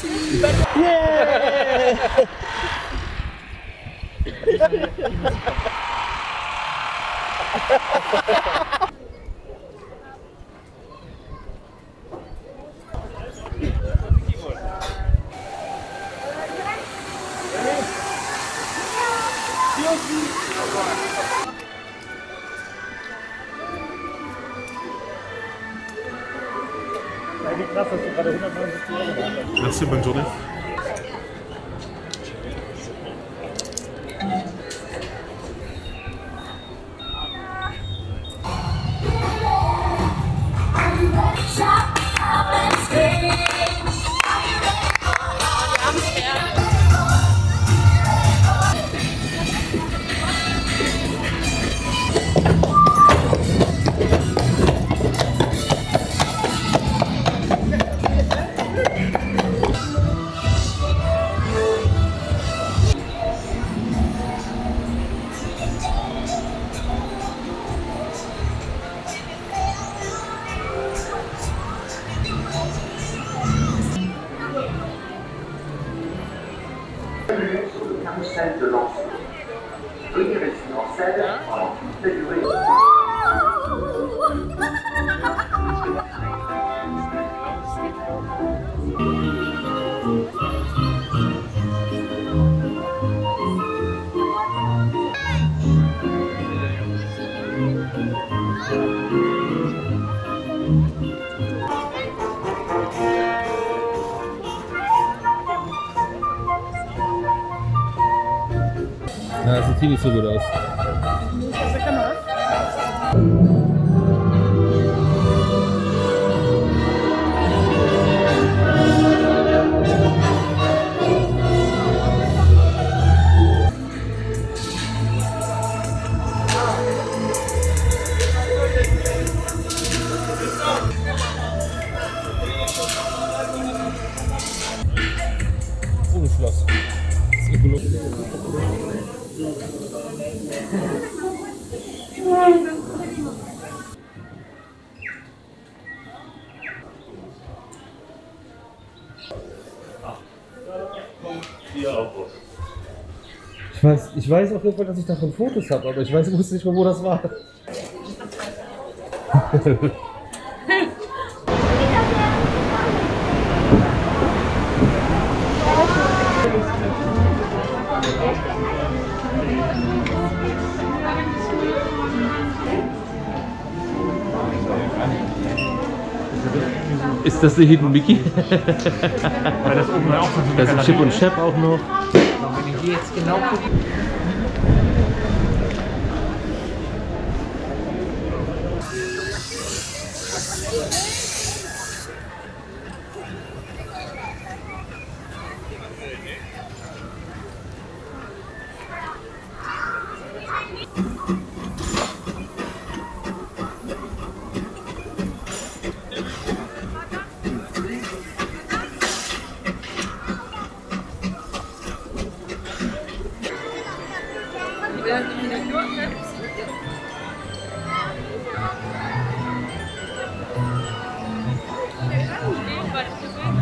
Yeah! Krass, dass du gerade 190 € hast. Merci, bonne journée. De lancement. Veuillez rester en selle pendant toute la durée. Ja, das sieht hier nicht so gut aus. Oh, ein Schloss. Das ist ökologisch. Ich weiß auf jeden Fall, dass ich davon Fotos habe, aber ich wusste nicht mehr, wo das war. Ist das der Hidden Mickey? Weil das oben auch so Da sind Chip und Chap auch noch. Wenn ich hier jetzt genau gucke.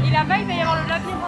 Et là-bas, il va y avoir le labyrinthe.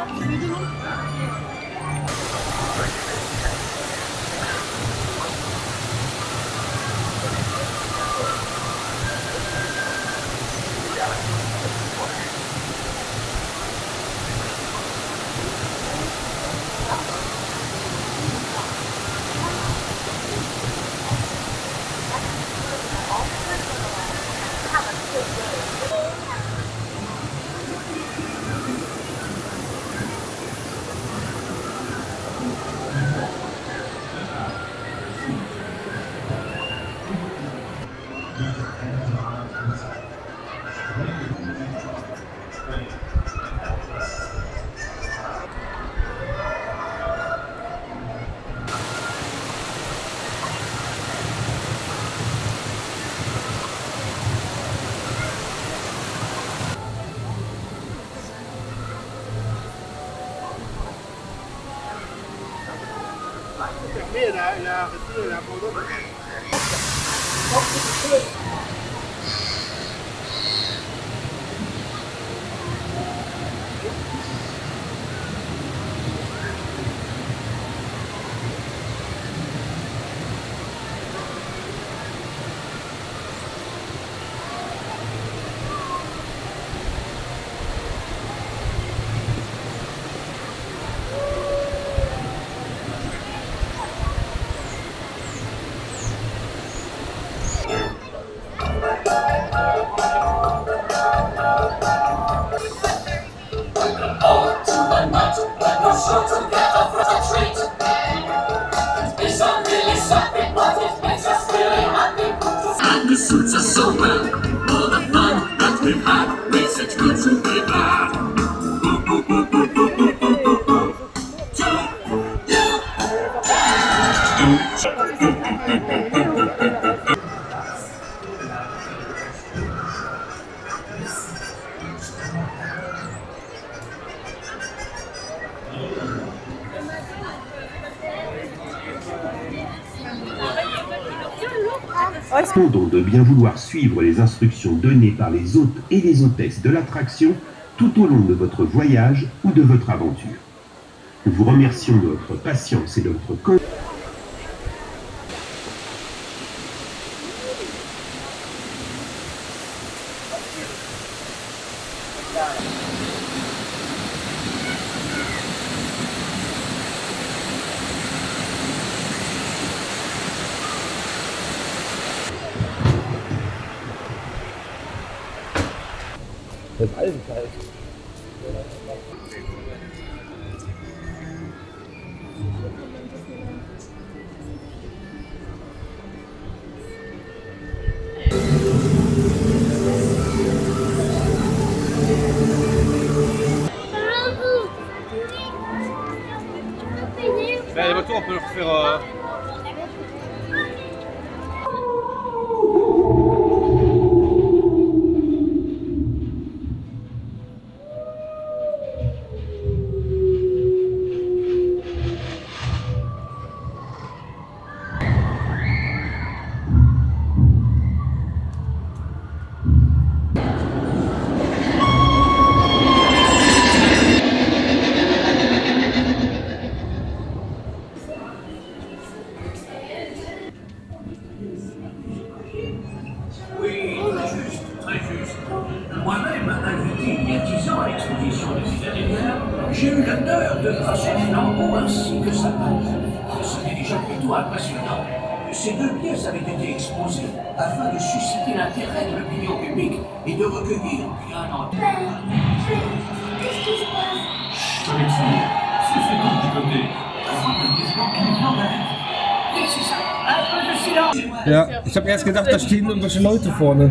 And the suits are so well, all the fun that we've had makes it good to be bad. Boo, boo, boo, boo, boo, boo, boo, boo, boo. Donc de bien vouloir suivre les instructions données par les hôtes et les hôtesses de l'attraction tout au long de votre voyage ou de votre aventure. Nous vous remercions de votre patience et de votre confiance. Das ist alles kalt. Les voitures, on peut leur faire. Moi-même, invité il y a 10 ans à l'exposition de Philadelphie, j'ai eu l'honneur de tracer les lambeaux ainsi que sa page. C'était déjà plutôt impressionnant. Ces deux pièces avaient été exposées afin de susciter l'intérêt de l'opinion publique et de recueillir bien entendu. Qu'est-ce qui se passe? Chut, Alexis, c'est donc du côté. C'est ça, un peu de silence. Ja, ich habe erst gedacht, da stehen irgendwelche Leute vorne.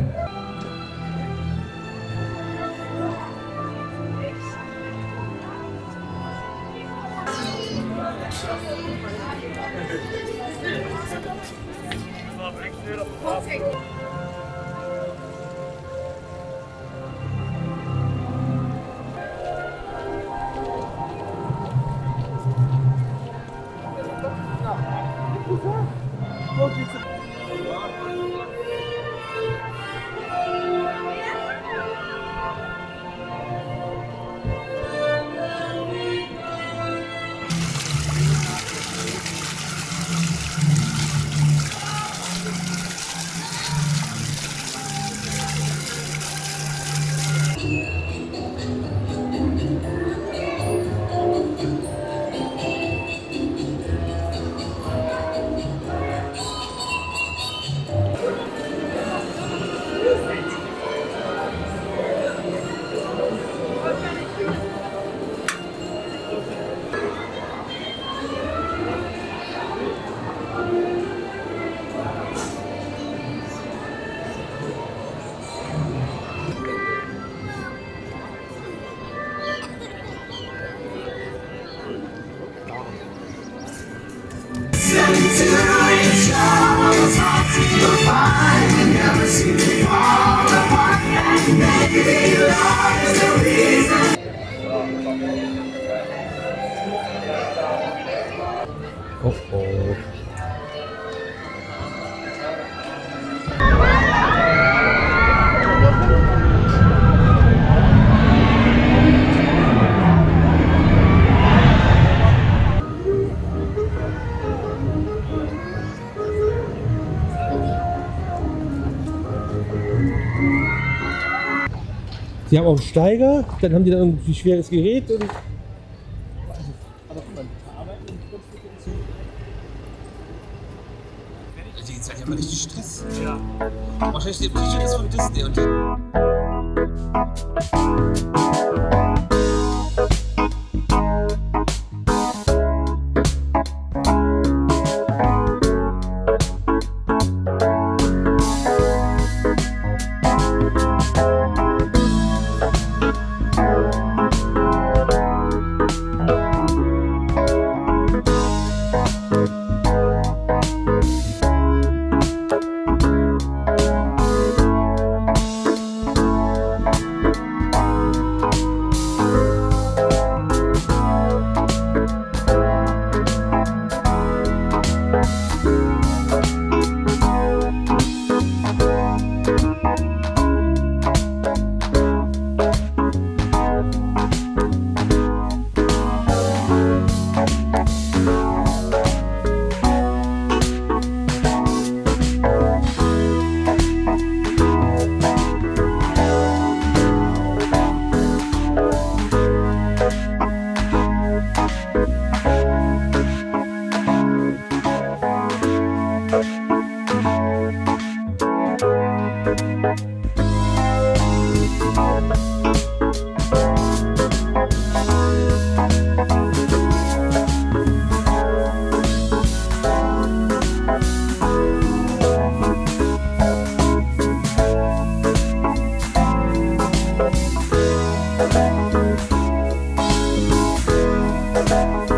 Oh oh. Die haben auch einen Steiger, dann haben die da irgendwie schweres Gerät und die jetzt halt ja mal richtig Stress. Ja. Wahrscheinlich der T-Shirt ist von Disney und die Tschüss.